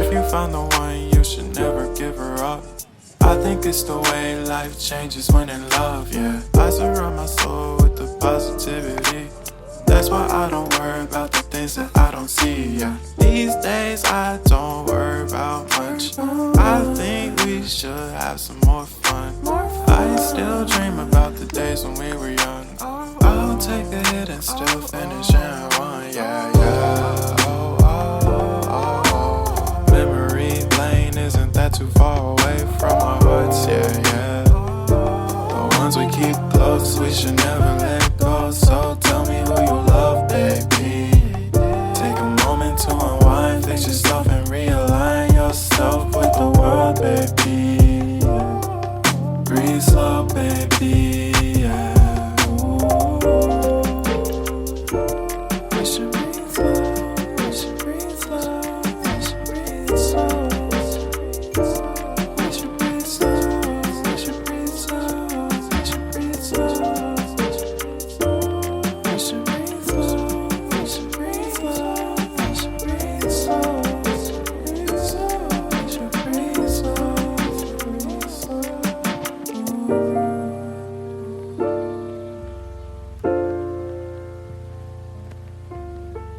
If you found the one, you should never give her up. I think it's the way life changes when in love, yeah. I surround my soul with the positivity. That's why I don't worry about the things that I don't see, yeah. These days I don't worry about much. I think we should have some more fun. I still dream about the days when we were young. I'll take a hit and still finish in one, yeah.